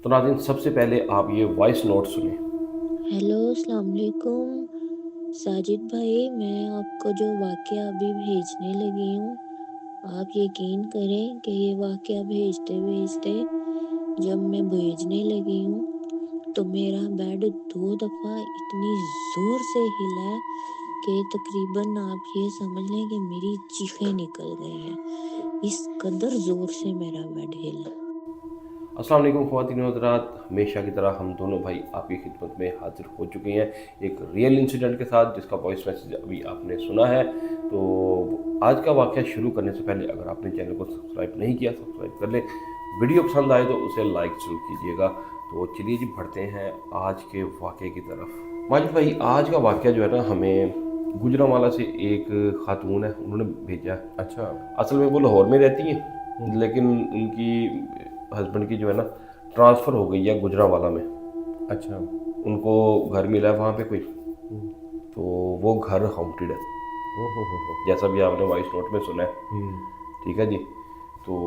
तो नाज़रीन, सबसे पहले आप ये वॉइस नोट सुने। हेलो, अस्सलाम वालेकुम साजिद भाई। मैं आपको जो वाक़या अभी भेजने लगी हूँ, आप यकीन करें कि ये वाक़या भेजते-भेजते जब मैं भेजने लगी हूँ, तो मेरा बेड 2 दफ़ा इतनी ज़ोर से हिला कि तकरीबन आप ये समझ लें कि मेरी चीखें निकल गई हैं। इस कदर ज़ोर से मेरा बेड हिला। अस्सलाम वालेकुम ख़वातीन व हज़रात, हमेशा की तरह हम दोनों भाई आपकी खिदमत में हाज़िर हो चुके हैं एक रियल इंसिडेंट के साथ, जिसका वॉइस मैसेज अभी आपने सुना है। तो आज का वाक़या शुरू करने से पहले अगर आपने चैनल को सब्सक्राइब नहीं किया, सब्सक्राइब कर लें। वीडियो पसंद आए तो उसे लाइक ज़रूर कीजिएगा। तो चलिए जी, बढ़ते हैं आज के वाक़े की तरफ। माजिद भाई, आज का वाक़या जो है ना, हमें गुजरांवाला से एक खातून है, उन्होंने भेजा है। अच्छा। असल में वो लाहौर में रहती हैं, लेकिन उनकी हस्बैंड की जो है ना ट्रांसफ़र हो गई है गुजरांवाला में। अच्छा। उनको घर मिला है वहाँ पे कोई, तो वो घर हॉन्टेड है, ओहो। जैसा भी आपने वॉइस नोट में सुना है। ठीक है जी। तो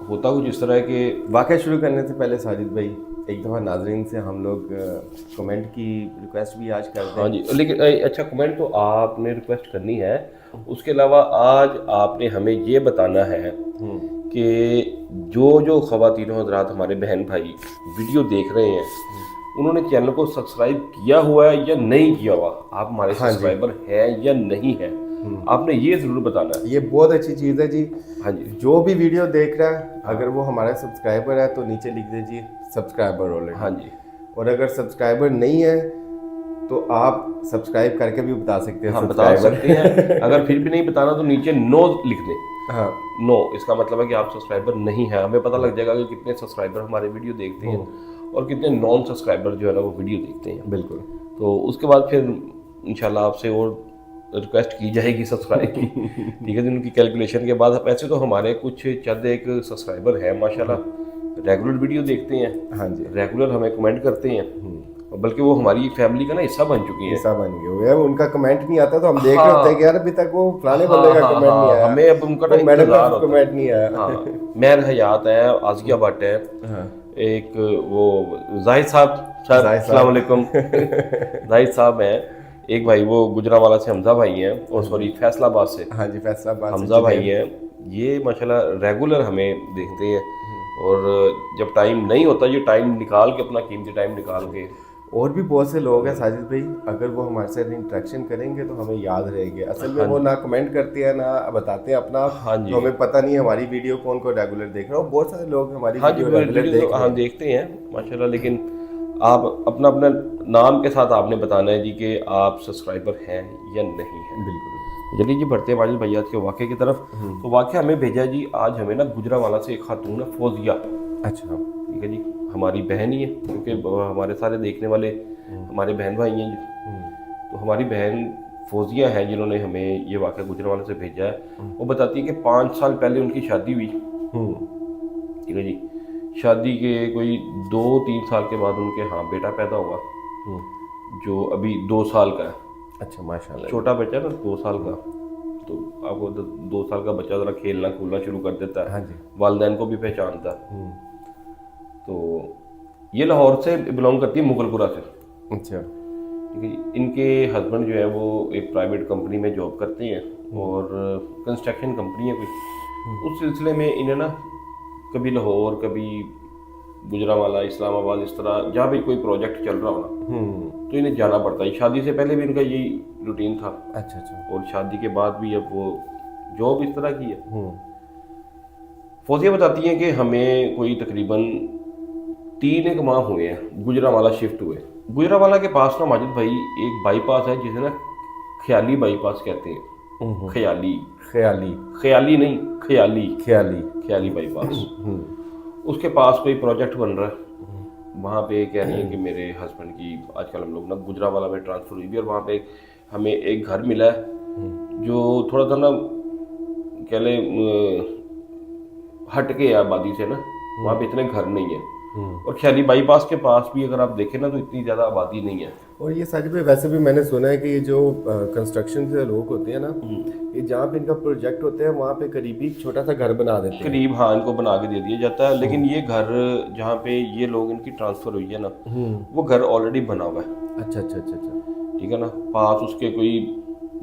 होता कुछ इस तरह है कि वाक़या शुरू करने से पहले साजिद भाई, एक दफ़ा नाजरीन से हम लोग कमेंट की रिक्वेस्ट भी आज करते हाँ हैं। जी, लेकिन अच्छा, कमेंट तो आपने रिक्वेस्ट करनी है। उसके अलावा आज आपने हमें ये बताना है कि जो जो ख़वातीन हज़रात हमारे बहन भाई वीडियो देख रहे हैं, उन्होंने चैनल को सब्सक्राइब किया हुआ है या नहीं किया हुआ, आप हमारे हाँ जी। सब्सक्राइबर हैं या नहीं है, आपने ये ज़रूर बताना है। ये बहुत अच्छी चीज़ है जी। हाँ जी, जो भी वीडियो देख रहा है, अगर वो हमारा सब्सक्राइबर है तो नीचे लिख दीजिए सब्सक्राइबर ऑलरेडी। हाँ जी, और अगर सब्सक्राइबर नहीं है तो आप सब्सक्राइब करके भी बता सकते हैं हाँ बता सब्सक्राइबर। सकते हैं। अगर फिर भी नहीं बताना तो नीचे नो लिख दें। हाँ। नो, इसका मतलब है कि आप सब्सक्राइबर नहीं है। हमें पता लग जाएगा कि कितने सब्सक्राइबर हमारे वीडियो देखते हैं और कितने नॉन सब्सक्राइबर जो है ना वो वीडियो देखते हैं। बिल्कुल। तो उसके बाद फिर इंशाल्लाह आपसे और रिक्वेस्ट की जाएगी सब्सक्राइब की। ठीक है जी। उनकी कैलकुलेशन के बाद वैसे तो हमारे कुछ चंद एक सब्सक्राइबर हैं माशाल्लाह, रेगुलर वीडियो देखते हैं। हाँ जी। रेगुलर हमें कमेंट करते हैं, और बल्कि वो हमारी फैमिली का ना हिस्सा बन चुकी हैं। हिस्सा बन गए हुए हैं। उनका कमेंट नहीं आता तो हम देख रहे होते हैं कि यार अभी तक वो फलाने हाँ बंदे का हाँ कमेंट नहीं हाँ, आया, हमें अब उनका ना वो मैडम का इंतजार होता कमेंट है। नहीं आया। हाँ, मेहर हयात है, आजिया भट्ट है, हाँ। एक वो जाहिद साहब, सर जाहिद अस्सलाम साहब। वालेकुम। जाहिद साहब हैं। एक भाई वो गुजरांवाला से हमजा भाई हैं, और सॉरी फैसलाबाद से हाँ जी, फैसलाबाद से हमजा भाई जुनैद। हैं। ये माशाल्लाह रेगुलर हमें देखते हैं, और जब टाइम नहीं होता, ये टाइम निकाल के, अपना कीमती टाइम निकाल के। और भी बहुत से लोग हैं साजिद भाई, अगर वो हमारे साथ इंटरेक्शन करेंगे तो हमें याद रहेंगे। असल में वो ना कमेंट करते हैं ना बताते हैं अपना, हाँ जी, तो हमें पता नहीं हमारी वीडियो कौन कौन रेगुलर देख रहा है। और बहुत सारे लोग हमारी हाँ जी, वीडियो रेगुलर वीडियो देख तो रहे हाँ हैं। देखते हैं माशाल्लाह, लेकिन आप अपना अपना नाम के साथ आपने बताना है जी कि आप सब्सक्राइबर हैं या नहीं हैं। बिल्कुल। चलिए जी, बढ़ते हैं माजिद भैया के वाक़े की तरफ। तो वाक़या हमें भेजा जी आज हमें ना गुजरांवाला से एक खातून है, फौजिया। अच्छा। ठीक है जी, हमारी बहन ही है, क्योंकि हमारे सारे देखने वाले हमारे बहन भाई हैं जी। तो हमारी बहन फौजिया है जिन्होंने हमें ये वाक़या गुजरांवाला से भेजा है। वो बताती है कि 5 साल पहले उनकी शादी हुई। ठीक है जी, शादी के कोई 2-3 साल के बाद उनके यहाँ बेटा पैदा हुआ, जो अभी 2 साल का है। अच्छा, माशाल्लाह। छोटा बच्चा ना, 2 साल का। तो आपको 2 साल का बच्चा ज़रा खेलना कूदना शुरू कर देता है, हाँ जी। वालिदैन को भी पहचानता है। तो ये लाहौर से बिलोंग करती है, मुगलपुरा से। अच्छा। ठीक है जी। इनके हस्बैंड जो है वो एक प्राइवेट कंपनी में जॉब करते हैं, और कंस्ट्रक्शन कंपनी है कोई। उस सिलसिले में इन्हें ना कभी लाहौर, कभी गुजरांवाला, इस्लामाबाद, इस तरह जहाँ भी कोई प्रोजेक्ट चल रहा हो ना, तो इन्हें जाना पड़ता है। शादी से पहले भी इनका यही रूटीन था, अच्छा। अच्छा। और शादी के बाद भी अब वो जॉब इस तरह की है। फौजिया बताती हैं कि हमें कोई तकरीबन 3 माह हुए हैं गुजरांवाला शिफ्ट हुए। गुजरांवाला के पास ना माजिद भाई एक बाईपास है, जिसे ना ख्याली बाईपास कहते हैं। ख्याली, ख्याली। ख्याली नहीं, ख्याली, ख्याली। ख्याली बाईपास। उसके पास कोई प्रोजेक्ट बन रहा है। वहाँ पे कह रही है कि मेरे हस्बैंड की आजकल हम लोग ना गुजरांवाला में ट्रांसफ़र हुई भी, और वहाँ पे हमें एक घर मिला है जो थोड़ा सा ना कह लें हट के है आबादी से ना, वहाँ पे इतने घर नहीं है। और ख्याली बाईपास के पास भी अगर आप देखें ना तो इतनी ज़्यादा आबादी नहीं है। और ये साजिद भाई वैसे भी मैंने सुना है कि ये जो कंस्ट्रक्शन से लोग होते हैं ना, ये जहाँ पे इनका प्रोजेक्ट होते हैं वहाँ पे करीबी एक छोटा सा घर बना देते हैं। करीब हाँ इनको बना के दे दिया जाता है, लेकिन ये घर जहाँ पे ये लोग इनकी ट्रांसफ़र हुई है ना, वो घर ऑलरेडी बना हुआ है। अच्छा अच्छा अच्छा अच्छा। ठीक है ना, पास उसके कोई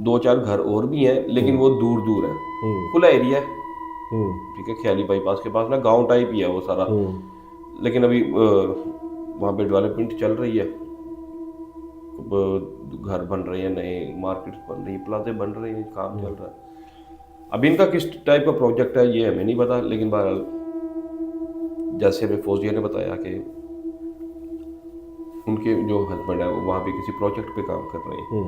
2-4 घर और भी हैं, लेकिन वो दूर दूर है, खुला एरिया है। ठीक है, ख्याली बाईपास के पास ना गांव टाइप ही है वो सारा, लेकिन अभी वहाँ पे डेवलपमेंट चल रही है। घर बन रहे हैं, नए मार्केट्स बन रही है, प्लाजे बन रहे हैं, काम चल रहा है। अब इनका किस टाइप का प्रोजेक्ट है ये हमें नहीं पता, लेकिन बहरहाल जैसे हमें फौजिया ने बताया कि उनके जो हस्बैंड है वो वहाँ पे किसी प्रोजेक्ट पे काम कर रहे हैं।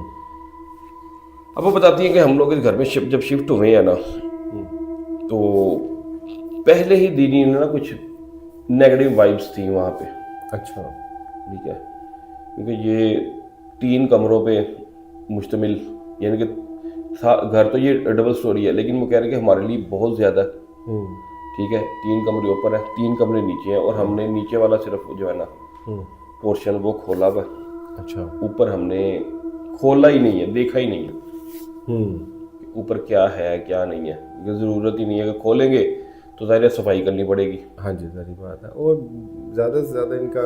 अब वो बताती हैं कि हम लोग इस घर में जब शिफ्ट हुए हैं ना, तो पहले ही दिन ही ना कुछ नेगेटिव वाइब्स थी वहाँ पे। अच्छा। ठीक है, क्योंकि ये 3 कमरों पे मुश्तमिल, यानी कि घर तो ये डबल स्टोरी है, लेकिन वो कह रहे हैं कि हमारे लिए बहुत ज़्यादा है। ठीक है, 3 कमरे ऊपर है, 3 कमरे नीचे हैं, और हमने नीचे वाला सिर्फ जो है ना पोर्शन वो खोला हुआ है। अच्छा। ऊपर हमने खोला ही नहीं है, देखा ही नहीं है ऊपर क्या है क्या नहीं है, क्योंकि ज़रूरत ही नहीं है। अगर खोलेंगे तो ज़ाहिर सफाई करनी पड़ेगी। हाँ जी, सारी बात है। और ज़्यादा से ज़्यादा इनका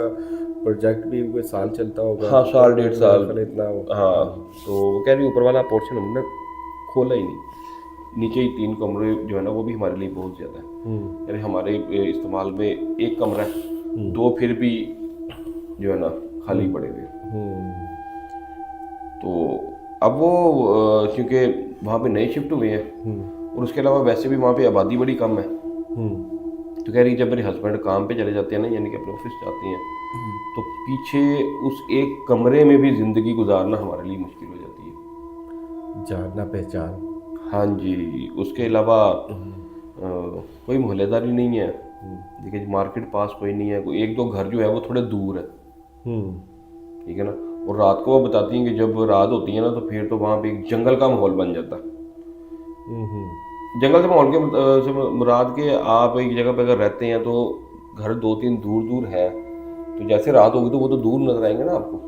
प्रोजेक्ट भी कोई साल चलता होगा। हाँ, साल 1.5 साल इतना हाँ, तो वो कह रही ऊपर वाला पोर्शन हमने खोला ही नहीं, नीचे ही 3 कमरे जो है ना वो भी हमारे लिए बहुत ज़्यादा है। यानी हमारे इस्तेमाल में 1 कमरा है, 2 फिर भी जो है ना खाली पड़े हुए। तो अब वो क्योंकि वहाँ पे नए शिफ्ट हुए हैं, और उसके अलावा वैसे भी वहाँ पे आबादी बड़ी कम है, तो कह रही जब मेरे हस्बैंड काम पे चले जाते हैं ना, यानी कि अपने ऑफिस जाते हैं, तो पीछे उस एक कमरे में भी ज़िंदगी गुजारना हमारे लिए मुश्किल हो जाती है। जानना पहचान। हाँ जी, उसके अलावा कोई मोहल्लेदारी नहीं है। देखिए मार्केट पास कोई नहीं है, कोई 1-2 घर जो है वो थोड़े दूर है। ठीक है ना, और रात को वो बताती हैं कि जब रात होती है ना तो फिर तो वहाँ पे एक जंगल का माहौल बन जाता है। जंगल से माहौल के से मुराद के आप एक जगह पे अगर रहते हैं तो घर 2-3 दूर दूर है, तो जैसे रात होगी तो वो तो दूर नजर आएंगे ना आपको,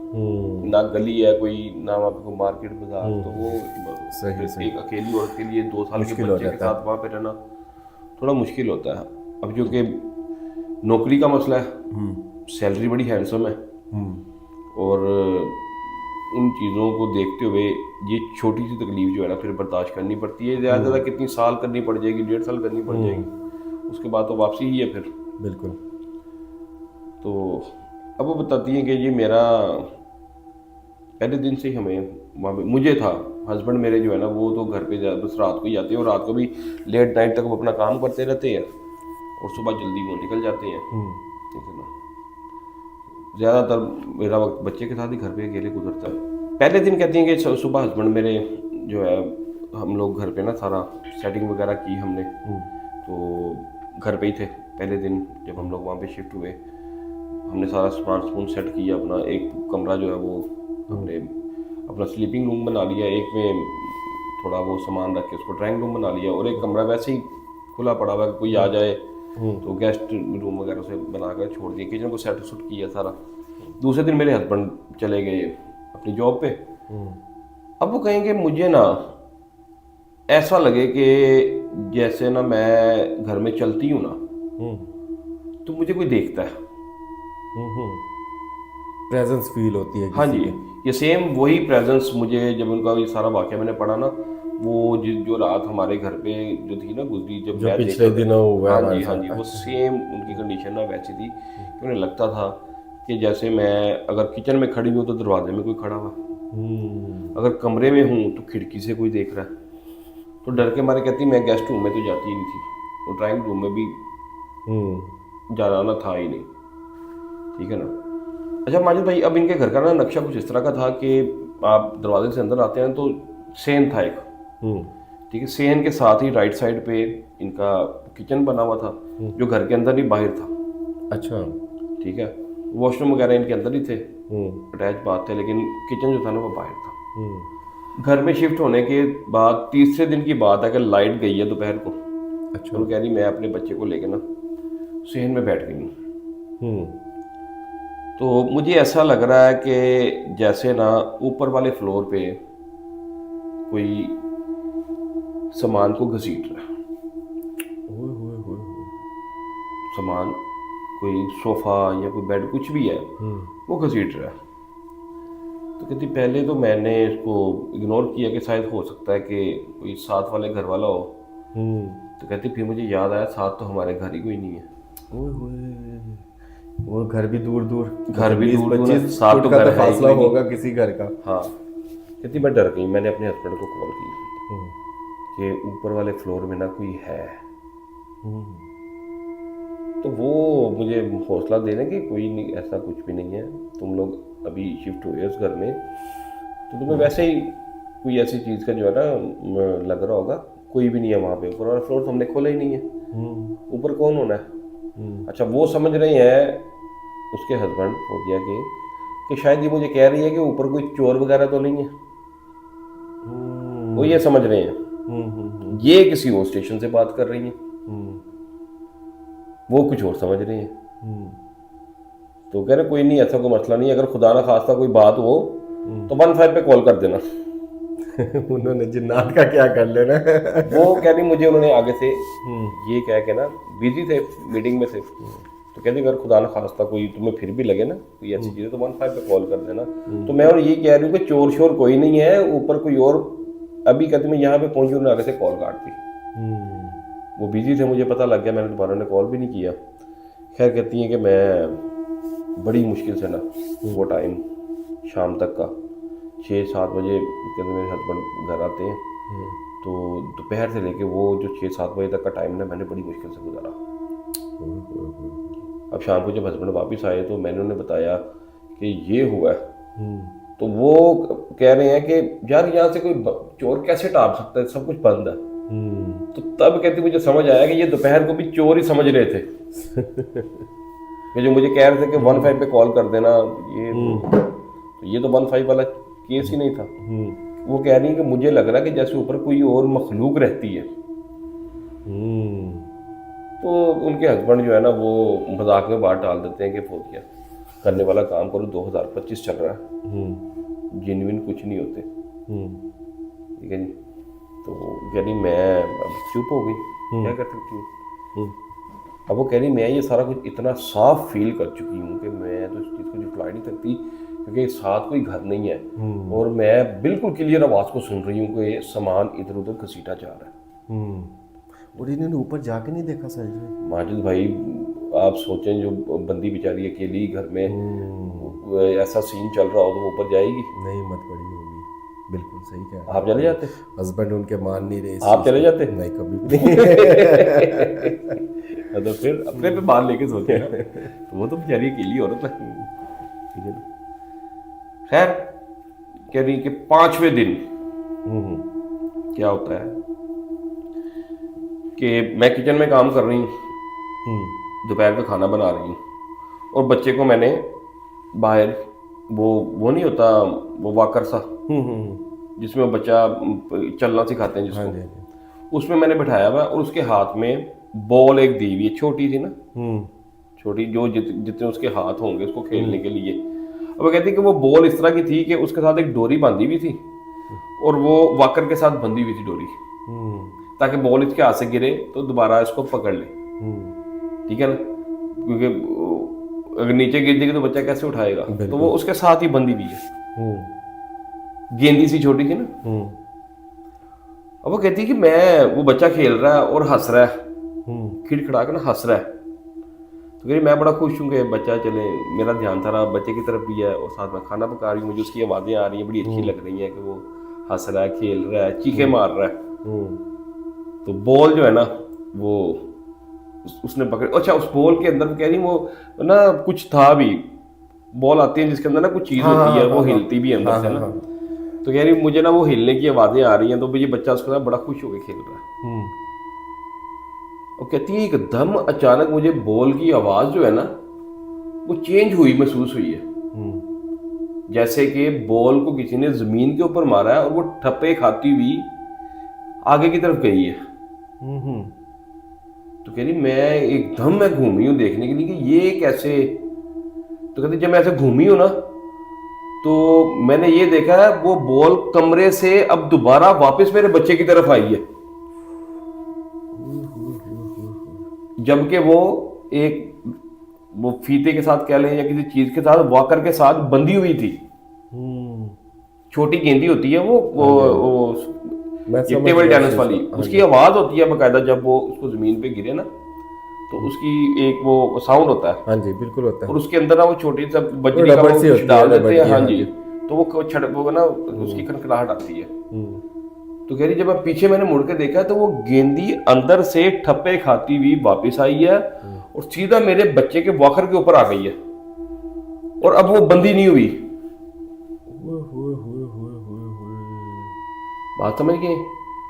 ना गली है कोई, ना वहाँ पे कोई मार्केट बाजार, तो वो सही। एक अकेली औरत के लिए 2 साल के बच्चे के साथ वहाँ पे रहना थोड़ा मुश्किल होता है। अब जो कि नौकरी का मसला है, सैलरी बड़ी हैंडसम है, और उन चीज़ों को देखते हुए ये छोटी सी तकलीफ जो है ना फिर बर्दाश्त करनी पड़ती है। ज़्यादा ज़्यादा कितनी साल करनी पड़ जाएगी, 1.5 साल करनी पड़ जाएगी, उसके बाद तो वापसी ही है फिर। बिल्कुल। तो अब वो बताती हैं कि ये मेरा पहले दिन से ही हमें वहाँ पे मुझे था, हस्बैंड मेरे जो है ना वो तो घर पे बस रात को ही आते हैं, और रात को भी लेट नाइट तक वो अपना काम करते रहते हैं, और सुबह जल्दी वो निकल जाते हैं। ठीक है ना, ज़्यादातर मेरा वक्त बच्चे के साथ ही घर पे अकेले गुजरता है। पहले दिन कहती हैं कि सुबह हस्बैंड मेरे जो है, हम लोग घर पे ना सारा सेटिंग वगैरह की हमने, तो घर पे ही थे पहले दिन जब हम लोग वहाँ पे शिफ्ट हुए। हमने सारा सामान सेट किया, अपना एक कमरा जो है वो हमने अपना स्लीपिंग रूम बना लिया, एक में थोड़ा वो सामान रख के उसको ड्राइंग रूम बना लिया, और एक कमरा वैसे ही खुला पड़ा हुआ, कोई आ जाए तो गेस्ट रूम वगैरह से बनाकर छोड़ दिया, किचन को सेट सुट किया सारा। दूसरे दिन मेरे हस्बैंड चले गए अपनी जॉब पे। अब वो कहेंगे मुझे ना ऐसा लगे कि जैसे ना मैं घर में चलती हूँ ना तो मुझे कोई देखता है, प्रेजेंस फील होती है। हाँ जी, ये सेम वही प्रेजेंस मुझे जब उनका ये सारा वाकया मैंने पढ़ा ना, वो जो रात हमारे घर पे जो थी ना गुजरी, जब जो पिछले दिनों हुआ, हाँ जी, वो सेम उनकी कंडीशन ना वैसी थी कि उन्हें लगता था कि जैसे मैं अगर किचन में खड़ी हूँ तो दरवाजे में कोई खड़ा हुआ, अगर कमरे में हूँ तो खिड़की से कोई देख रहा है। तो डर के मारे कहती मैं गेस्ट रूम में तो जाती ही नहीं थी, और ड्राइंग रूम में भी जाना ना था ही नहीं। ठीक है ना। अच्छा माजिद भाई, अब इनके घर का ना नक्शा कुछ इस तरह का था कि आप दरवाजे से अंदर आते हैं तो सेन था एक, ठीक है, सेन के साथ ही राइट साइड पे इनका किचन बना हुआ था, जो घर के अंदर ही बाहर था। अच्छा। ठीक है, वॉशरूम वगैरह इनके अंदर ही थे, अटैच बात थे, लेकिन किचन जो था ना वो बाहर था। घर में शिफ्ट होने के बाद तीसरे दिन की बात है कि लाइट गई है दोपहर को। अच्छा। वो कह रही मैं अपने बच्चे को लेके ना सेन में बैठ गई हूँ। तो मुझे ऐसा लग रहा है कि जैसे ना ऊपर वाले फ्लोर पे कोई सामान को घसीट रहा है। सामान कोई सोफ़ा या कोई बेड कुछ भी है वो घसीट रहा है। तो कहती पहले तो मैंने इसको इग्नोर किया कि शायद हो सकता है कि कोई साथ वाले घर वाला हो। तो कहती फिर मुझे याद आया साथ तो हमारे घर ही कोई नहीं है। वो घर भी दूर दूर, घर भी दूर दूर है, 20-25 साथ फुट तो का घर तो है ही फासला कोई नहीं। होगा किसी घर का। हाँ कहती मैं डर गई। मैंने अपने हस्बैंड को कॉल की कि ऊपर वाले फ्लोर में ना कोई है। तो वो मुझे हौसला दे रहे कि कोई नहीं, ऐसा कुछ भी नहीं है, तुम लोग अभी शिफ्ट हुए उस घर में तो तुम्हें वैसे ही कोई ऐसी चीज़ का जो है ना लग रहा होगा। कोई भी नहीं है वहाँ पे, ऊपर वाला फ्लोर तो हमने खोला ही नहीं है, ऊपर कौन होना है। अच्छा वो समझ रहे हैं उसके हस्बैंड हो गया कि शायद ये मुझे कह रही है कि ऊपर कोई चोर वगैरह तो नहीं है। वो ये समझ रहे हैं ये किसी और स्टेशन से बात कर रही है, वो कुछ और समझ रहे हैं। तो कह रहे कोई नहीं, ऐसा कोई मसला नहीं, अगर खुदा ना खास्ता कोई बात हो तो 15 पे कॉल कर देना। उन्होंने जिन्नात का क्या कर लेना। वो कह रही मुझे उन्होंने आगे से ये कह के ना, बिजी थे मीटिंग में थे, तो कहते अगर खुदा ना खास्ता कोई तुम्हें फिर भी लगे ना कोई ऐसी चीज़ तो 15 पे कॉल कर देना। तो मैं और ये कह रही हूँ कि चोर शोर कोई नहीं है, ऊपर कोई और। अभी कहते मैं यहाँ पे पहुंची, उन्होंने आगे से कॉल काट दी। वो बिजी थे, मुझे पता लग गया, मैंने दोबारा ने कॉल भी नहीं किया। खैर कहती हैं कि मैं बड़ी मुश्किल से ना वो टाइम शाम तक का 6-7 बजे कहते मेरे हस्बैंड घर आते हैं, तो दोपहर से लेके वो जो 6-7 बजे तक का टाइम ना मैंने बड़ी मुश्किल से गुजारा। अब शाम को जब हस्बैंड वापस आए तो मैंने उन्हें बताया कि ये हुआ है। तो वो कह रहे हैं कि यार यहाँ से कोई चोर कैसे टाप सकता है, सब कुछ बंद है। तो तब कहती मुझे समझ आया कि ये दोपहर को भी चोर ही समझ रहे थे। कि जो मुझे कह रहे थे कि 15 पे कॉल कर देना, ये तो 15 वाला केस ही नहीं था। वो कह रही है कि मुझे लग रहा है कि जैसे ऊपर कोई और मखलूक रहती है। तो उनके हस्बैंड जो है ना वो मजाक में बात डाल देते हैं कि फोतिया करने वाला काम करो, 2025 चल रहा है, जेन्युइन कुछ नहीं होते। ठीक है जी। तो कह रही मैं अब चुप हो गई, क्या कर सकती हूँ। अब वो कह रही मैं ये सारा कुछ इतना साफ फील कर चुकी हूँ कि मैं तो इस चीज़ को जुटला नहीं सकती, क्योंकि साथ कोई घर नहीं है और मैं बिल्कुल क्लियर आवाज़ को सुन रही हूँ कि सामान इधर उधर घसीटा जा रहा है। और इन्होंने ऊपर जाके नहीं देखा सर जी? माजिद भाई आप सोचें, जो बंदी बेचारी अकेली घर में ऐसा सीन चल रहा हो तो वो ऊपर जाएगी? नहीं, मत पड़ी होगी। बिल्कुल सही कहा। आप चले जाते? हस्बैंड उनके मान नहीं रहे। आप चले जाते? नहीं, कभी भी नहीं। तो फिर अपने पे बाल लेके सोचे ना, तो वो तो बेचारी अकेली औरत है। ठीक है ना। खैर कह रही कि 5वें दिन क्या होता है कि मैं किचन में काम कर रही हूँ, दोपहर का खाना बना रही हूँ, और बच्चे को मैंने बाहर वो नहीं होता वो वॉकर सा जिसमें बच्चा चलना सिखाते हैं जिसको, उसमें मैंने बिठाया हुआ और उसके हाथ में बॉल एक दी हुई है, छोटी सी ना, छोटी जो जितने उसके हाथ होंगे उसको खेलने के लिए। अब वो कहती कि वो बॉल इस तरह की थी कि उसके साथ एक डोरी बांधी हुई थी और वो वॉकर के साथ बंधी हुई थी डोरी, ताकि बॉल इसके हाथ से गिरे तो दोबारा इसको पकड़ ले। ठीक है ना, क्योंकि अगर नीचे गिर जाएगी तो बच्चा कैसे उठाएगा, तो वो उसके साथ ही बंधी हुई है, गेंदी सी छोटी सी ना। अब वो कहती है कि मैं वो बच्चा खेल रहा है और हंस रहा है, खिड़खड़ा कर ना हंस रहा है। तो कह रही मैं बड़ा खुश हूँ कि बच्चा चले, मेरा ध्यान था बच्चे की तरफ भी है और साथ में खाना पका रही हूँ, मुझे उसकी आवाज़ें आ रही हैं, बड़ी अच्छी लग रही हैं कि वो हंस रहा है, खेल रहा है, चीखे मार रहा है। तो बॉल जो है ना वो उसने पकड़, अच्छा उस बॉल के अंदर कह रही वो ना कुछ था भी, बॉल आती है जिसके अंदर ना कुछ चीज़ होती है, वो हिलती भी अंदर से ना। तो कह रही मुझे ना वो हिलने की आवाज़ें आ रही हैं, तो ये बच्चा उसके साथ बड़ा खुश होकर खेल रहा है। और कहती है एकदम अचानक मुझे बॉल की आवाज़ जो है ना वो चेंज हुई महसूस हुई है, जैसे कि बॉल को किसी ने ज़मीन के ऊपर मारा है और वो ठप्पे खाती हुई आगे की तरफ गई है। तो कह रही मैं एकदम मैं घूमी हूँ देखने के लिए कि ये कैसे। तो कहती जब मैं ऐसे घूमी हूँ ना तो मैंने ये देखा है वो बॉल कमरे से अब दोबारा वापस मेरे बच्चे की तरफ आई है, जबकि वो एक वो फीते के साथ कह लें या किसी चीज के साथ वॉकर के साथ बंधी हुई थी। छोटी गेंदी होती है वो मैं ये समझ टेबल गया टेनिस चीज़। वाली, हाँ उसकी जी। आवाज होती है बकायदा जब वो उसको जमीन पे गिरे ना तो उसकी एक वो साउंड होता है हाँ जी बिल्कुल होता और है। उसके अंदर ना वो छोटी सा बजरी का रबड़ वो सी कुछ होती है, डाल देते रबड़ हैं। की, हाँ हाँ जी, जी। तो वो छड़ वो ना उसकी खनखनाहट आती है। हम्म। तो कह रही जब मैं पीछे मैंने मुड़ के देखा तो वो गेंदी अंदर से ठप्पे खाती हुई वापस आई है और सीधा मेरे बच्चे के वॉकर के ऊपर आ गई है और अब वो बंदी नहीं हुई। बात समझ गए?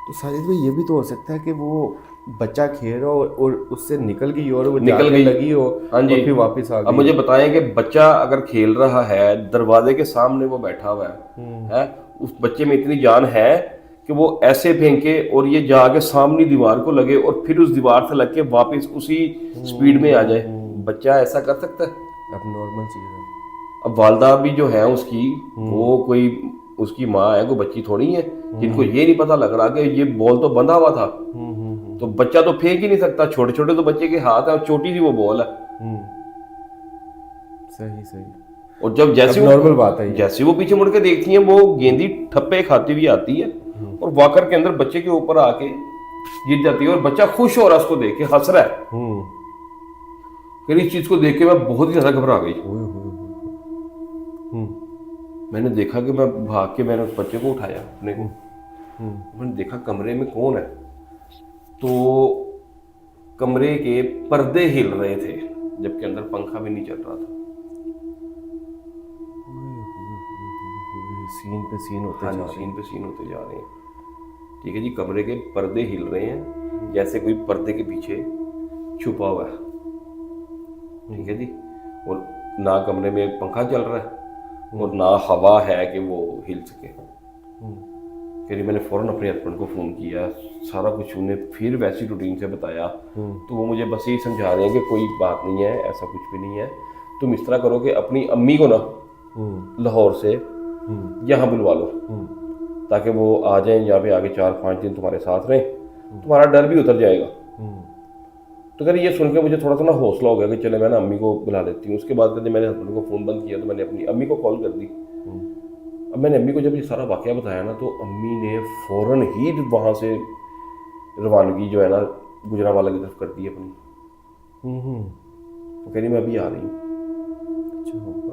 तो साजिद भाई ये भी तो हो सकता है कि वो बच्चा खेल रहा हो और उससे निकल गई हो और वो निकल जाके गई। लगी हो हाँ जी। और फिर वापस आ अब गई। मुझे बताएं कि बच्चा अगर खेल रहा है दरवाजे के सामने वो बैठा हुआ है उस बच्चे में इतनी जान है कि वो ऐसे फेंके और ये जाके सामने दीवार को लगे और फिर उस दीवार से लग के वापस उसी स्पीड में आ जाए। बच्चा ऐसा कर सकता है? अब नॉर्मल चीज़ है। अब वालदा भी जो है उसकी वो कोई उसकी माँ है, कोई बच्ची थोड़ी है जिनको ये नहीं पता लग रहा कि ये बॉल तो बंधा हुआ था। तो बच्चा तो फेंक ही नहीं सकता, छोटे छोटे तो बच्चे के हाथ है और छोटी सी वो बॉल है। सही सही। और जब जैसे अब नॉर्मल बात है ये। जैसे वो पीछे मुड़ के देखती है वो गेंदी ठप्पे खाती हुई आती है और वॉकर के अंदर बच्चे के ऊपर आके गिर जाती है और बच्चा खुश हो रहा है उसको देख के, हंस रहा है। फिर इस चीज को देख के मैं बहुत ही ज्यादा घबरा गई। मैंने देखा कि मैं भाग के मैंने उस बच्चे को उठाया अपने को। मैंने देखा कमरे में कौन है, तो कमरे के पर्दे हिल रहे थे जबकि अंदर पंखा भी नहीं चल रहा था। सीन पे सीन होते हाँ जा जी, रहे सीन पे सीन होते जा रहे हैं। ठीक है जी, कमरे के पर्दे हिल रहे हैं जैसे कोई पर्दे के पीछे छुपा हुआ है। ठीक है जी, और ना कमरे में पंखा चल रहा है और ना हवा है कि वो हिल सके। फिर मैंने फ़ौरन अपने हस्बैंड को फ़ोन किया, सारा कुछ उन्हें फिर वैसी रूटीन से बताया। तो वो मुझे बस यही समझा रहे हैं कि कोई बात नहीं है, ऐसा कुछ भी नहीं है, तुम इस तरह करो कि अपनी अम्मी को ना लाहौर से यहाँ बुलवा लो ताकि वो आ जाएं यहाँ पे आगे 4-5 दिन तुम्हारे साथ रहें, तुम्हारा डर भी उतर जाएगा। तो कह ये सुन के मुझे थोड़ा सा ना हौसला हो गया कि चले मैं ना अम्मी को बुला लेती हूँ। उसके बाद कहते मैंने हस्बैंड को फ़ोन बंद किया तो मैंने अपनी अम्मी को कॉल कर दी। अब मैंने अम्मी को जब ये सारा वाक़या बताया ना तो अम्मी ने फ़ौरन ही वहाँ से रवानगी जो है ना गुजरांवाला की तरफ कर दी अपनी। तो कह रही मैं अभी आ रही हूँ।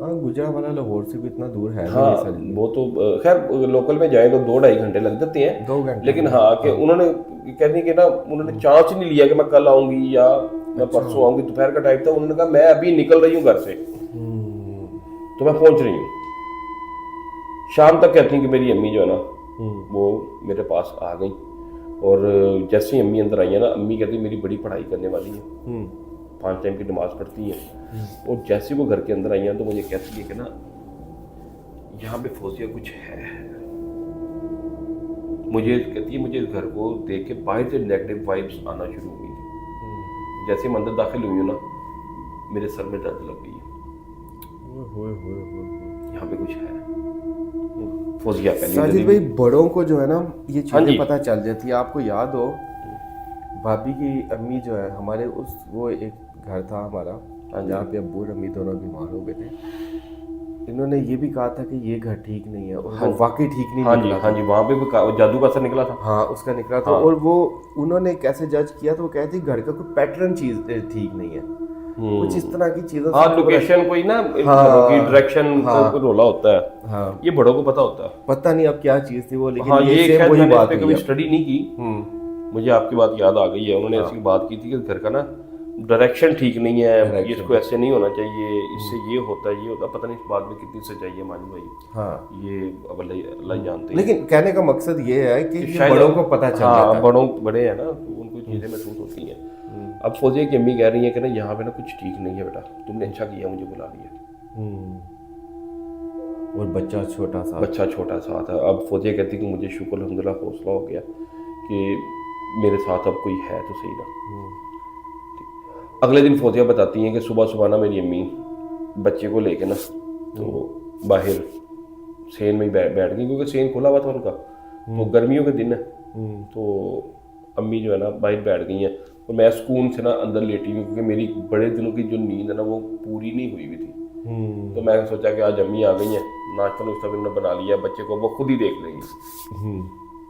हाँ, गुजरांवाला लाहौर से भी इतना दूर है हाँ नहीं सर। वो तो खैर लोकल में जाए तो 2-2.5 घंटे लग जाते हैं। 2 घंटे। लेकिन हाँ कि उन्होंने कहने कि ना उन्होंने चांस ही नहीं लिया कि मैं कल आऊँगी या मैं परसों आऊँगी। दोपहर का टाइम था, उन्होंने कहा मैं अभी निकल रही हूँ घर से तो मैं पहुँच रही हूँ। शाम तक कहती हैं कि मेरी अम्मी जो है ना वो मेरे पास आ गई और जैसे ही अम्मी अंदर आई है ना, अम्मी कहती मेरी बड़ी पढ़ाई करने वाली है, 5 टाइम की नमाज पढ़ती हैं। और जैसे वो घर के अंदर आई हैं तो मुझे कहती है कि ना यहाँ पे फौजिया कुछ है। मुझे कहती है मुझे इस घर को देख के बाहर से नेगेटिव वाइब्स आना शुरू हो गई थी। जैसे मैं अंदर दाखिल हुई हूँ ना मेरे सर में दर्द लग गई है, यहाँ पे कुछ है। फौजिया साजिद भाई बड़ों को जो है ना ये हाँ जी। चीज़ें पता चल जाती है। आपको याद हो भाभी की अम्मी जो है हमारे उस वो एक घर था हमारा जहाँ पे अब्बू और अम्मी दोनों बीमार हो गए थे। इन्होंने ये भी कहा था कि ये घर ठीक नहीं है और वो वाकई ठीक नहीं हाँ जी निकला था। हाँ जी, वहाँ पे भी जादू का असर निकला था। हाँ उसका निकला था। हाँ। और वो उन्होंने कैसे जज किया तो वो कहते घर का कोई पैटर्न चीज ठीक नहीं है, कुछ इस तरह की चीजों हाँ से लोकेशन कोई ना हाँ, की डायरेक्शन हाँ। को रोला होता है। हाँ ये बड़ों को पता होता है। पता नहीं अब क्या चीज थी वो, लेकिन हाँ ये ये सेम शायद वही मैंने बात इस पे हुई कभी है। स्टडी नहीं की, मुझे आपकी बात याद आ गई है। उन्होंने ऐसी बात की थी कि घर का ना डायरेक्शन ठीक नहीं है, ये इसको ऐसे नहीं होना चाहिए, इससे ये होता है ये होता है। पता नहीं इस बात में कितनी सच्चाई है मानी भाई, हाँ ये अब अल्लाह ही जानते हैं। लेकिन कहने का मकसद ये है कि ये शायद बड़ों को पता चल जाता हाँ है। बड़ों बड़े हैं ना तो उनको चीज़ें महसूस होती हैं। अब फौजिया की अम्मी कह रही है कि ना यहाँ पे ना कुछ ठीक नहीं है बेटा, तुमने अच्छा किया मुझे बुला लिया। और बच्चा छोटा सा बच्चा छोटा सा था। अब फौजिया कहती कि मुझे शुक्र अल्हम्दुलिल्लाह हौसला हो गया कि मेरे साथ अब कोई है तो सही ना। अगले दिन फौजिया बताती हैं कि सुबह सुबह ना मेरी अम्मी बच्चे को लेके ना तो बाहर सेन में ही बैठ गई, क्योंकि सेन खुला हुआ था उनका, तो गर्मियों के दिन है, तो अम्मी जो है ना बाहर बैठ गई हैं और मैं सुकून से ना अंदर लेटी हुई, क्योंकि मेरी बड़े दिनों की जो नींद है ना वो पूरी नहीं हुई थी। तो मैंने सोचा कि आज अम्मी आ गई हैं, नाश्ता नुश्ता भी उन्होंने बना लिया, बच्चे को वो खुद ही देख लेंगी,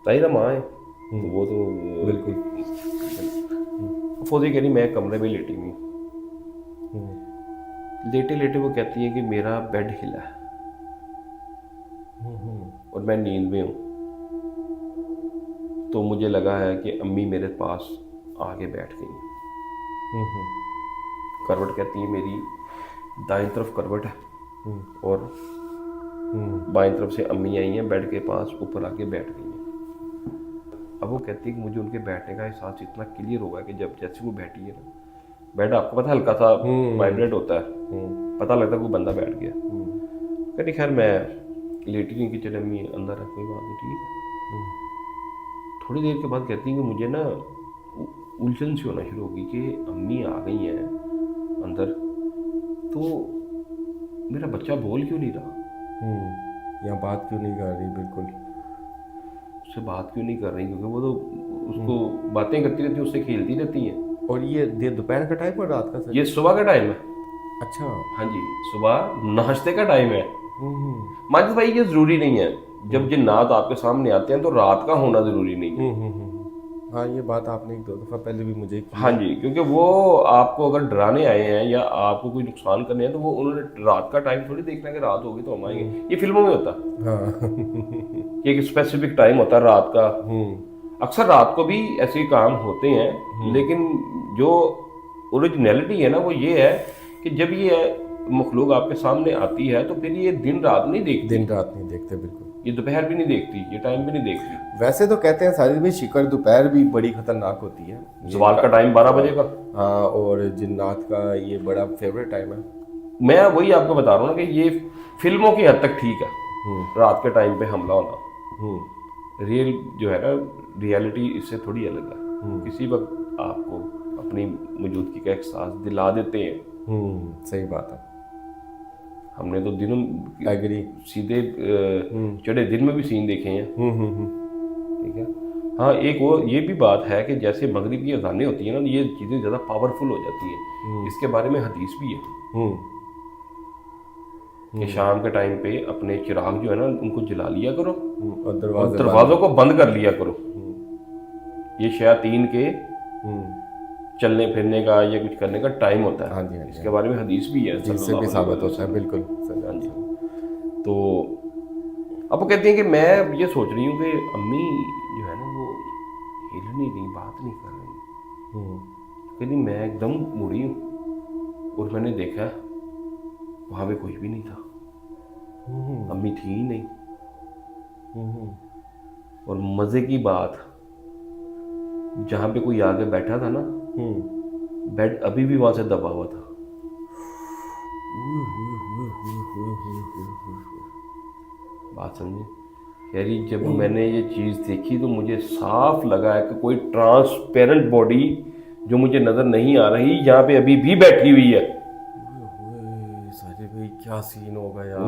ताहिरा माँ है तो वो तो बिल्कुल। फौजी कह रही मैं कमरे में लेटी हुई, लेटे लेटे वो कहती है कि मेरा बेड हिला है और मैं नींद में हूँ, तो मुझे लगा है कि अम्मी मेरे पास आगे बैठ गई। करवट कहती है मेरी दाईं तरफ करवट है और बाईं तरफ से अम्मी आई हैं, बेड के पास ऊपर आके बैठ गई हैं। अब वो कहती है कि मुझे उनके बैठने का एहसास इतना क्लियर होगा कि जब जैसे वो बैठी है ना, बेड आपको पता है हल्का सा वाइब्रेट होता है, पता लगता है कोई बंदा बैठ गया। कहती खैर मैं लेटी नहीं कि चले अम्मी अंदर है, कोई बात नहीं, ठीक है। थोड़ी देर के बाद कहती है कि मुझे ना उलझन सी होना शुरू होगी कि अम्मी आ गई हैं अंदर, तो मेरा बच्चा बोल क्यों नहीं रहा, या बात क्यों नहीं कर रही, बिल्कुल उससे बात क्यों नहीं कर रही, क्योंकि वो तो उसको बातें करती रहती है, उससे खेलती रहती हैं। और ये दोपहर का टाइम और रात का सर? ये सुबह का टाइम है। अच्छा। हाँ जी, सुबह नाश्ते का टाइम है। माजिद भाई ये जरूरी नहीं है, जब जिन्नात आपके सामने आते हैं तो रात का होना जरूरी नहीं है। हाँ, ये बात आपने एक दो दफ़ा पहले भी मुझे की। हाँ जी, क्योंकि वो आपको अगर डराने आए हैं या आपको कोई नुकसान करने हैं तो वो उन्होंने रात का टाइम थोड़ी देखना है कि रात होगी तो हम आएंगे, ये फिल्मों में होता है। हाँ। कि एक स्पेसिफिक टाइम होता है रात का। अक्सर रात को भी ऐसे काम होते हैं, लेकिन जो ओरिजिनलिटी है ना वो ये है कि जब ये मखलूक आपके सामने आती है तो फिर ये दिन रात नहीं देखती, दिन रात नहीं देखते, बिल्कुल ये दोपहर भी नहीं देखती, ये टाइम भी नहीं देखती। वैसे तो कहते हैं साजिद भाई शिकर दोपहर भी बड़ी खतरनाक होती है, सवाल का टाइम 12 बजे का। हाँ, और जिन्नात का ये बड़ा फेवरेट टाइम है। मैं वही आपको बता रहा हूँ ना कि ये फिल्मों की हद तक ठीक है रात के टाइम पे हमला होना, रियल जो है ना रियलिटी इससे थोड़ी अलग है। किसी वक्त आपको अपनी मौजूदगी का एहसास दिला देते हैं। सही बात है। हमने तो दिनों एग्री। सीधे चढ़े दिन में भी सीन देखे हैं। ठीक है। हाँ, एक वो ये भी बात है कि जैसे मगरिब की अजानें होती हैं ना, ये चीज़ें ज़्यादा पावरफुल हो जाती हैं। इसके बारे में हदीस भी है कि शाम के टाइम पे अपने चिराग जो है ना उनको जला लिया करो और और दरवाज़ों को बंद कर लिया करो। ये शयातीन के चलने फिरने का या कुछ करने का टाइम होता है। हाँ जी, हाँ जी। इसके बारे में हदीस भी है, जिससे भी साबित होता है, बिल्कुल। हाँ जी। तो अब वो कहती हैं कि मैं ये सोच रही हूँ कि अम्मी जो है ना वो हिल नहीं रही, बात नहीं कर रही। कहती मैं एकदम मुड़ी हूँ और मैंने देखा वहाँ पे कोई भी नहीं था, अम्मी थी ही नहीं। और मज़े की बात, जहाँ पे कोई आगे बैठा था ना, बेड अभी भी वहाँ से दबा हुआ था। बात समझे यारी, जब मैंने ये चीज़ देखी तो मुझे साफ लगा है कि कोई ट्रांसपेरेंट बॉडी जो मुझे नज़र नहीं आ रही यहाँ पे अभी भी बैठी हुई है। साजिद भाई क्या सीन होगा यार।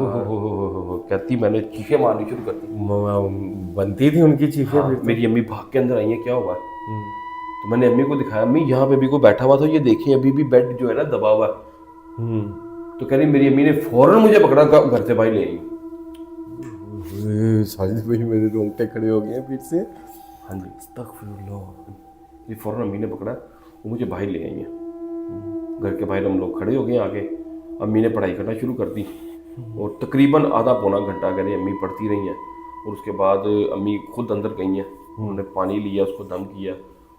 कहती मैंने चीखें मारनी शुरू कर दी। बनती थी उनकी चीखें। हाँ, मेरी अम्मी भाग के अंदर आई है, क्या हुआ? तो मैंने अम्मी को दिखाया, अम्मी यहाँ पे भी कोई बैठा हुआ था, ये देखिए अभी भी बेड जो है ना दबा हुआ है। तो कह रही मेरी अम्मी ने फौरन मुझे पकड़ा, घर से भाई ले आई। साजिद भाई मेरे रोंगटे खड़े हो गए फिर से। हाँ जी, अस्तगफिरुल्लाह। ये फौरन अम्मी ने पकड़ा, वो मुझे भाई ले आई हैं। घर के बाहर हम लोग खड़े हो गए आगे। अम्मी ने पढ़ाई करना शुरू कर दी और तकरीबन आधा पौना घंटा कह अम्मी पढ़ती रही हैं। और उसके बाद अम्मी खुद अंदर गई हैं, उन्होंने पानी लिया, उसको दम किया।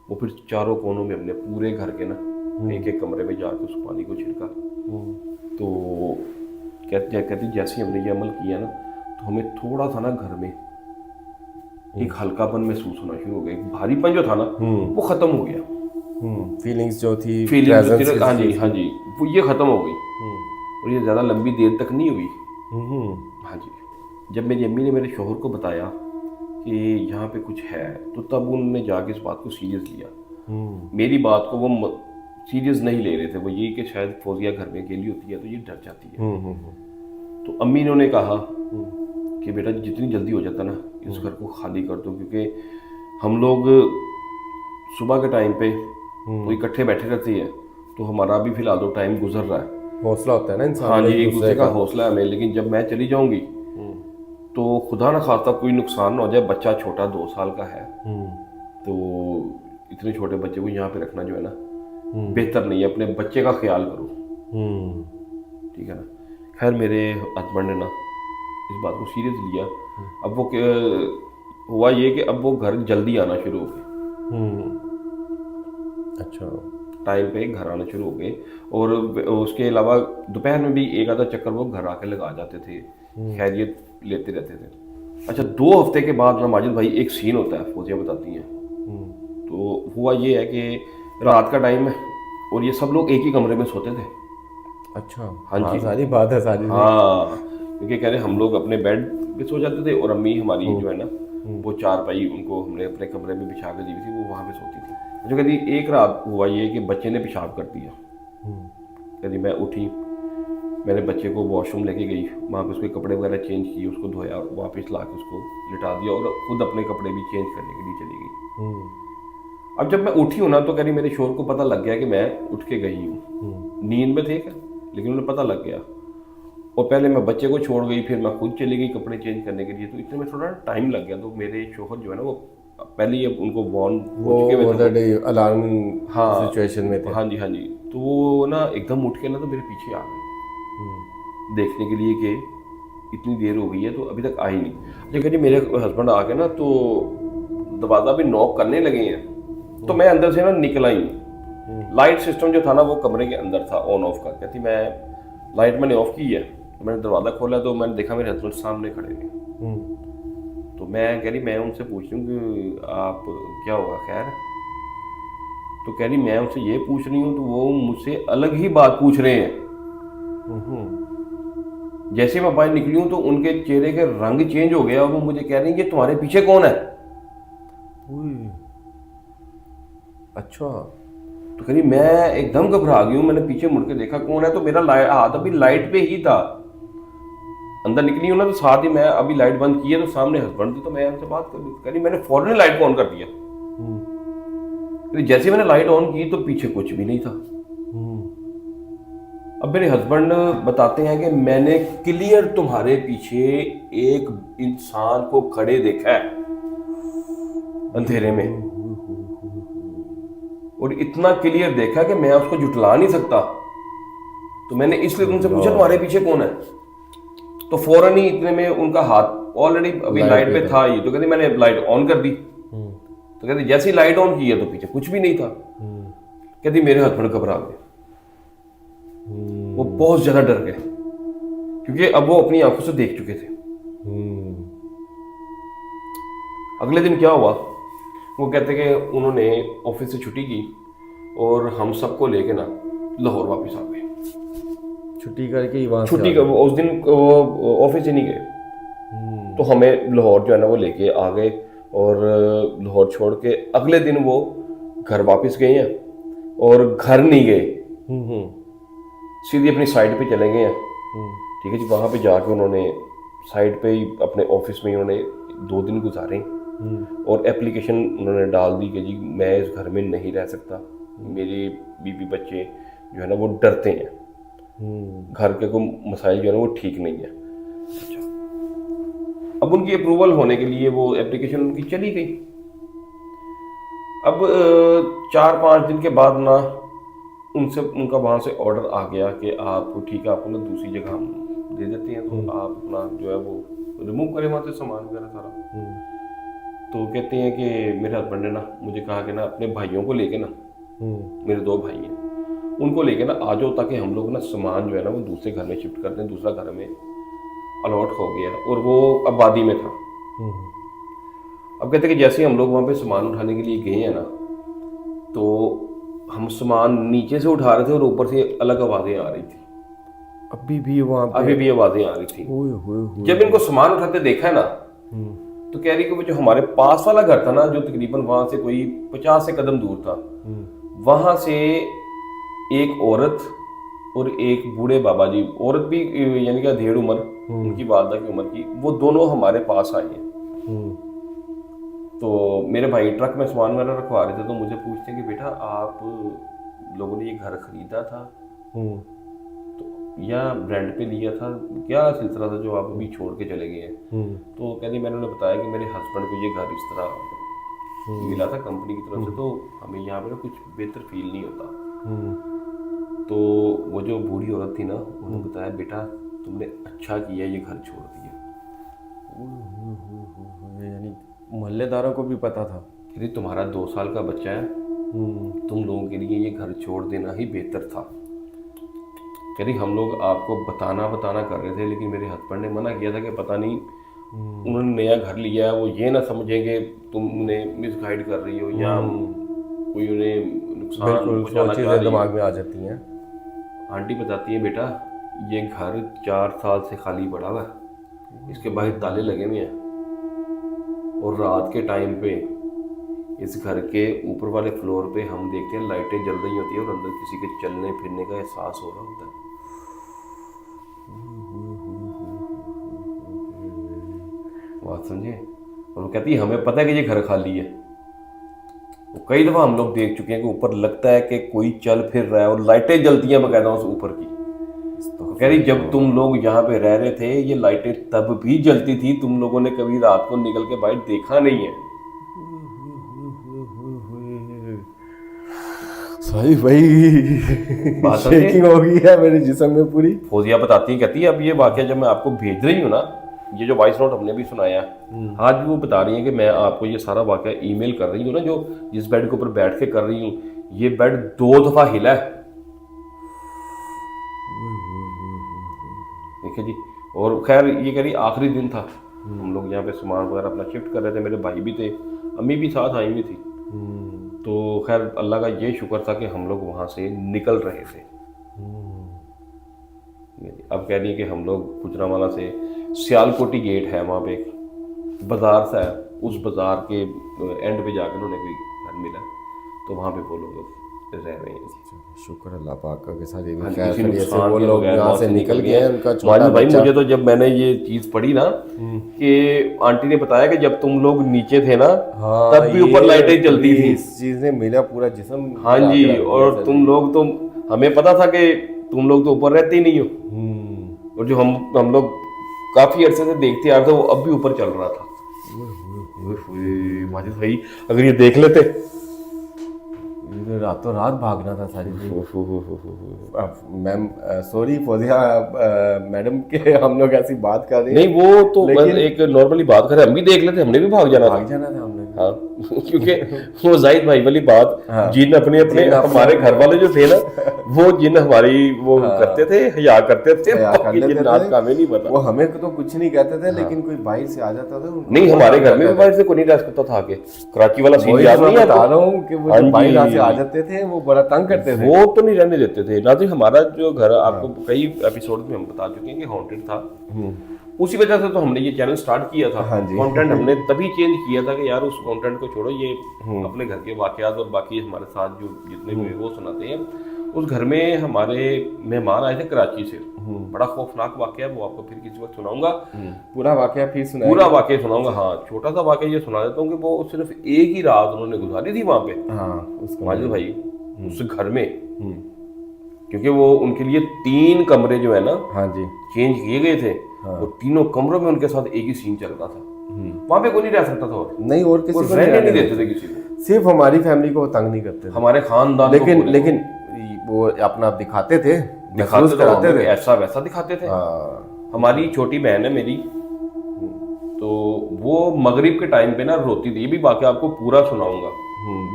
वो फिर चारों कोनों में हमने पूरे घर के ना एक एक कमरे में जाकर उस पानी को छिड़का। तो कहती जैसे ही हमने ये अमल किया ना तो हमें थोड़ा सा ना घर में एक हल्कापन महसूस होना शुरू हो गया। भारीपन जो था ना वो खत्म हो गया। फीलिंग्स जो थी, हाँ जी हाँ जी, वो ये खत्म हो गई और ये ज़्यादा लंबी देर तक नहीं हुई। हाँ जी, जब मेरी अम्मी ने मेरे शोहर को बताया कि यहाँ पे कुछ है तो तब उन्होंने जाके इस बात को सीरियस लिया। मेरी बात को वो सीरियस नहीं ले रहे थे। वो ये कि शायद फौजिया घर में अकेली होती है तो ये डर जाती है। तो अम्मी इन्होंने कहा कि बेटा जितनी जल्दी हो जाता ना इस घर को खाली कर दो, क्योंकि हम लोग सुबह के टाइम पे तो इकट्ठे बैठे रहते हैं, तो हमारा भी फिलहाल तो टाइम गुजर रहा है, हौसला होता है ना इंसान हाँ में जी, एक दूसरे का का। हौसला है हमें। लेकिन जब मैं चली जाऊंगी तो खुदा ना खास्ता कोई नुकसान ना हो जाए, बच्चा छोटा 2 साल का है, तो इतने छोटे बच्चे को यहाँ पे रखना जो है ना बेहतर नहीं है, अपने बच्चे का ख्याल करो, ठीक है ना। खैर मेरे हस्बैंड ने ना इस बात को सीरियस लिया। अब वो हुआ ये कि अब वो घर जल्दी आना शुरू हो गए, अच्छा, टाइम पे घर आना शुरू हो गए। और उसके अलावा दोपहर में भी एक आधा चक्कर वो घर आके लगा जाते थे, खैरियत लेते रहते थे। अच्छा 2 हफ्ते के बाद ना माजिद भाई एक सीन होता है, फौजिया बताती हैं। तो हुआ ये है कि रात का टाइम है और ये सब लोग एक ही कमरे में सोते थे। अच्छा, हाँ जी, सारी बात है सारी। हाँ, क्योंकि कह रहे हम लोग अपने बेड पे सो जाते थे और अम्मी हमारी जो है ना वो चारपाई उनको हमने अपने कमरे में बिछा के दी थी, वो वहाँ पे सोती थी। जो कहती एक रात हुआ ये कि बच्चे ने पेशाब कर दिया। कहती मैं उठी, मैंने बच्चे को वॉशरूम लेके गई, वहाँ पे उसके कपड़े वगैरह चेंज किए, उसको धोया और वापस ला के उसको लिटा दिया और खुद अपने कपड़े भी चेंज करने के लिए चली गई। अब जब मैं उठी हूँ ना तो कह रही मेरे शोर को पता लग गया कि मैं उठ के गई हूँ, नींद में थे क्या, लेकिन उन्हें पता लग गया। और पहले मैं बच्चे को छोड़ गई, फिर मैं खुद चली गई कपड़े चेंज करने के लिए, तो इतने में थोड़ा टाइम लग गया। तो मेरे शोहर जो है ना वो पहले ही अब उनको वॉर्न हो चुके हुए थे, अलार्मिंग हाँ सिचुएशन में थे। हाँ जी हाँ जी। तो वो ना एकदम उठ के ना तो मेरे पीछे आ गई देखने के लिए कि इतनी देर हो गई है तो अभी तक आई नहीं। लेकिन जी मेरे हस्बैंड आ गए ना तो दरवाज़ा भी नॉक करने लगे हैं, तो मैं अंदर से ना निकल आई। लाइट सिस्टम जो था ना वो कमरे के अंदर था ऑन ऑफ का। कहती मैं लाइट मैंने ऑफ की है, तो मैंने दरवाज़ा खोला तो मैंने देखा मेरे हस्बैंड सामने खड़े हैं। तो मैं कह रही मैं उनसे पूछ रही हूँ कि आप क्या होगा खैर। तो कह रही मैं उनसे ये पूछ रही हूँ तो वो मुझसे अलग ही बात पूछ रहे हैं। जैसे मैं बाहर निकली हूँ तो उनके चेहरे के रंग चेंज हो गया और वो मुझे कह रही है कि तुम्हारे पीछे कौन है। अच्छा, तो कह रही मैं एकदम घबरा गई हूँ, मैंने पीछे मुड़ के देखा कौन है, तो मेरा हाथ अभी लाइट पे ही था। अंदर निकली हूँ ना तो साथ ही मैं अभी लाइट बंद की है तो सामने हस्बैंड थी, तो मैं उनसे बात कर रही, कह रही मैंने फौरन लाइट को ऑन कर दिया। जैसे मैंने लाइट ऑन की तो पीछे कुछ भी नहीं था। अब मेरे हस्बैंड बताते हैं कि मैंने क्लियर तुम्हारे पीछे एक इंसान को खड़े देखा है अंधेरे में, और इतना क्लियर देखा कि मैं उसको जुटला नहीं सकता। तो मैंने इसलिए तुमसे पूछा तुम्हारे पीछे कौन है। तो फौरन ही इतने में उनका हाथ ऑलरेडी अभी लाइट पे था ही, तो कहती मैंने लाइट ऑन कर दी। तो कहती जैसे ही लाइट ऑन की है तो पीछे कुछ भी नहीं था। कहती मेरे हस्बैंड घबरा गए, वो बहुत ज्यादा डर गए क्योंकि अब वो अपनी आंखों से देख चुके थे। अगले दिन क्या हुआ, वो कहते कि उन्होंने ऑफिस से छुट्टी की और हम सबको लेके ना लाहौर वापस आ गए। छुट्टी करके ही वहाँ छुट्टी उस दिन ऑफिस ही नहीं गए, तो हमें लाहौर जो है ना वो लेके आ गए और लाहौर छोड़ के अगले दिन वो घर वापस गए हैं और घर नहीं गए, सीधे अपनी साइड पे चले गए हैं। ठीक है जी, वहाँ पे जाके उन्होंने साइड पे ही अपने ऑफिस में ही उन्होंने 2 दिन गुजारे और एप्लीकेशन उन्होंने डाल दी कि जी मैं इस घर में नहीं रह सकता, मेरे बीवी बच्चे जो है ना वो डरते हैं, घर के कोई मसाइल जो है ना वो ठीक नहीं है। अच्छा, अब उनकी अप्रूवल होने के लिए वो एप्लीकेशन उनकी चली गई। अब 4-5 दिन के बाद ना उनका वहाँ से ऑर्डर आ गया कि आप ठीक है आपको ना दूसरी जगह हम दे देते हैं, तो आप अपना जो है वो रिमूव करें वहाँ से सामान वगैरह सारा। तो कहते हैं कि मेरे हस्बैंड ने ना मुझे कहा कि ना अपने भाइयों को लेके ना, मेरे 2 भाई हैं, उनको लेके ना आ जाओ ताकि हम लोग ना सामान जो है ना वो दूसरे घर में शिफ्ट कर दें। दूसरा घर में अलॉट हो गया और वो आबादी में था। अब कहते हैं कि जैसे हम लोग वहाँ पे सामान उठाने के लिए गए हैं ना, तो हम सामान नीचे से उठा रहे थे और ऊपर से अलग आवाज़ें आ रही थी। अभी भी वहाँ पे अभी भी आवाज़ें आ रही थी। जब इनको सामान उठाते देखा है ना, तो कह रही कि वो जो हमारे पास वाला घर था ना, जो तकरीबन वहाँ से कोई 50 से कदम दूर था, वहाँ से एक औरत और एक बूढ़े बाबा जी, औरत भी यानी कि अधेड़ उम्र, उनकी वालदा की उम्र की, वो दोनों हमारे पास आए हैं। तो मेरे भाई ट्रक में सामान वगैरह रखवा रहे थे, तो मुझे पूछते हैं कि बेटा आप लोगों ने ये घर खरीदा था तो या रेंट पे लिया था, क्या सिलसिला था जो आप अभी छोड़ के चले गए हैं? तो कहते मैंने उन्हें बताया कि मेरे हस्बैंड को ये घर इस तरह मिला था कंपनी की तरफ से, तो हमें यहाँ पे ना कुछ बेहतर फील नहीं होता। तो वो जो बूढ़ी औरत थी ना, उन्होंने बताया बेटा तुमने अच्छा किया ये घर छोड़ दिया। यानी मोहल्लेदारों को भी पता था। यदि तुम्हारा 2 साल का बच्चा है, तुम लोगों के लिए ये घर छोड़ देना ही बेहतर था। यदि हम लोग आपको बताना कर रहे थे, लेकिन मेरे हस्बैंड ने मना किया था कि पता नहीं उन्होंने नया घर लिया है, वो ये ना समझेंगे तुम उन्हें मिसगाइड कर रही हो या कोई उन्हें नुकसान पहुंचाना चाह रही है। दिमाग में आ जाती हैं। आंटी बताती है बेटा ये घर 4 साल से खाली पड़ा हुआ है, इसके बाहर ताले लगे हुए हैं, और रात के टाइम पे इस घर के ऊपर वाले फ्लोर पे हम देखते हैं लाइटें जल रही होती है और अंदर किसी के चलने फिरने का एहसास हो रहा होता है। बात समझे? और वो कहती है हमें पता है कि ये घर खाली है। वो कई दफा हम लोग देख चुके हैं कि ऊपर लगता है कि कोई चल फिर रहा है और लाइटें जलती हैं बकायदा उस ऊपर की। तो कह रही जब तुम लोग यहाँ पे रह रहे थे ये लाइटें तब भी जलती थी, तुम लोगों ने कभी रात को निकल के बाहर देखा नहीं है। सही भाई, शेकिंग हो गई है मेरे जिस्म में पूरी। फौजिया बताती है, कहती है अब ये वाकया जब मैं आपको भेज रही हूँ ना, ये जो वॉइस नोट हमने भी सुनाया, आज भी वो बता रही है कि मैं आपको ये सारा वाकया ईमेल कर रही हूँ ना, जो जिस बेड के ऊपर बैठ के कर रही हूँ, ये बेड 2 दफा हिला है। देखिए जी। और खैर ये कह रही आखिरी दिन था, हम लोग यहाँ पे सामान वगैरह अपना शिफ्ट कर रहे थे, मेरे भाई भी थे, अम्मी भी साथ आई हुई थी। तो खैर अल्लाह का ये शुक्र था कि हम लोग वहाँ से निकल रहे थे। अब कह रही है कि हम लोग गुजरांवाला से सियालकोटी गेट है, वहाँ पे एक बाजार सा है, उस बाजार के एंड पे जाकर उन्हें कोई घर मिला, तो वहाँ पे वो लोग रह रहे हैं। शुक्र अल्लाह पाक का के साथ ये भी किसी खैर खैरियत से नुकसान वो के लोग बगैर यहाँ वहाँ से निकल गए हैं। उनका छोटा माजिद भाई बच्चा, मुझे तो जब मैंने ये चीज पढ़ी ना कि आंटी ने बताया कि जब तुम लोग नीचे थे ना, हाँ, तब भी ऊपर लाइटें जलती थी। इस चीज ने मेरा पूरा जिस्म हाँ जी, और तुम लोग तो हमें पता था कि तुम लोग तो ऊपर रहते ही नहीं हो, और जो हम लोग काफी अरसे से देखते आ रहे थे वो अब भी ऊपर चल रहा था। माजिद भाई अगर ये देख लेते, रातों रात भागना था सारी। मैम सॉरी फौजिया मैडम के हम लोग ऐसी बात कर रहे हैं। नहीं वो तो एक नॉर्मली बात कर रहे, हम भी देख लेते, हमने भी भाग जाना था हम लोग। हाँ क्योंकि वो जाहिद भाई वाली बात, हाँ, जिन अपने हमारे घर वाले जो थे ना, वो जिन हमारी वो करते थे, हया करते थे, जिन्नात का हमें नहीं पता। वो हमें तो कुछ नहीं कहते थे, लेकिन कोई बाहर से आ जाता था। नहीं हमारे घर में भी बाहर से कोई नहीं रह सकता था आके। कराची वाला सीन याद नहीं है? बता रहा हूँ कि वो बाहर से आ जाते थे, वो बड़ा तंग करते थे। वो तो नहीं रहने देते थे। नाज़रीन हमारा जो घर आपको कई एपिसोड में हम बता चुके हैं कि हॉन्टेड था, उसी वजह से तो हमने ये चैनल स्टार्ट किया था। कंटेंट हमने तभी चेंज किया था कि यार उस कंटेंट को छोड़ो, ये अपने घर के वाकयात और बाकी हमारे साथ जो जितने भी वो सुनाते हैं। उस घर में हमारे मेहमान आए थे कराची से, बड़ा खौफनाक वाकया, वो आपको फिर किसी वक्त सुनाऊंगा। पूरा वाकया फिर सुनाऊंगा, पूरा वाकया सुनाऊंगा। हाँ छोटा सा वाकया ये सुना देता हूँ कि वो सिर्फ एक ही रात उन्होंने गुजारी थी वहाँ पे माजिद भाई उस घर में, क्योंकि वो उनके लिए 3 कमरे जो है ना, हाँ जी, चेंज किए गए थे। वो तीनों कमरों में उनके साथ एक ही सीन चल रहा था। वहां पे कोई नहीं रह सकता था, और नहीं और किसी को रहने नहीं देते थे किसी को। सिर्फ हमारी फैमिली को तंग नहीं करते थे, हमारे खानदान। लेकिन वो अपना दिखाते थे, कराते थे, ऐसा वैसा दिखाते थे। हमारी छोटी बहन है मेरी, तो वो मगरिब के टाइम पे ना रोती थी। ये भी वाकया आपको पूरा सुनाऊंगा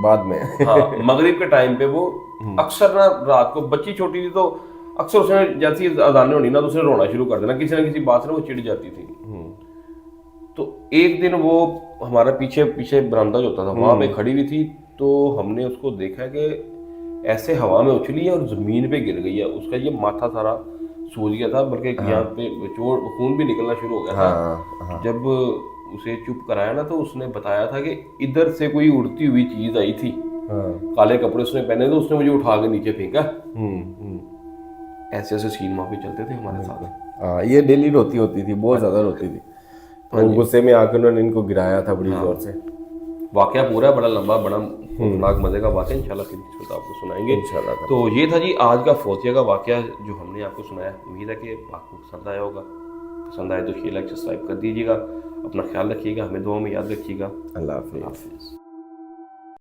बाद में। हाँ मगरिब के टाइम पे वो अक्सर ना रात को, बच्ची छोटी थी तो अक्सर उसने जैसी अजानें होनी ना तो उसने रोना शुरू कर देना, किसी ना किसी बात से वो चिढ़ जाती थी। तो एक दिन वो हमारा पीछे बरामदा जो होता था वहां पे खड़ी हुई थी, तो हमने उसको देखा कि ऐसे हवा में उछली है और जमीन पे गिर गई है। उसका ये माथा सारा सूज गया था, बल्कि यहाँ पे चोट, खून भी निकलना शुरू हो गया था। जब उसे चुप कराया ना, तो उसने बताया था कि इधर से कोई उड़ती हुई चीज आई थी, काले कपड़े उसने पहने थे, उसने मुझे उठा के नीचे फेंका। ऐसे ऐसे सीन वहाँ पे चलते थे हमारे साथ। हाँ, ये डेली रोती होती थी, बहुत ज़्यादा रोती थी। तो गुस्से में आकर उन्होंने इनको गिराया था बड़ी जोर से। वाकया पूरा बड़ा लंबा बड़ा खौफनाक मजे का वाकया, इंशाल्लाह किसी किस्मत आपको सुनाएंगे इंशाल्लाह। तो ये था जी आज का फोतिया का वाकया जो हमने आपको सुनाया। उम्मीद है कि आपको पसंद आया होगा। पसंद आए तो शेयर लाइक सब्सक्राइब कर दीजिएगा। अपना ख्याल रखिएगा, हमें दुआ में याद रखिएगा। अल्लाह हाफिज़। हाफिज़।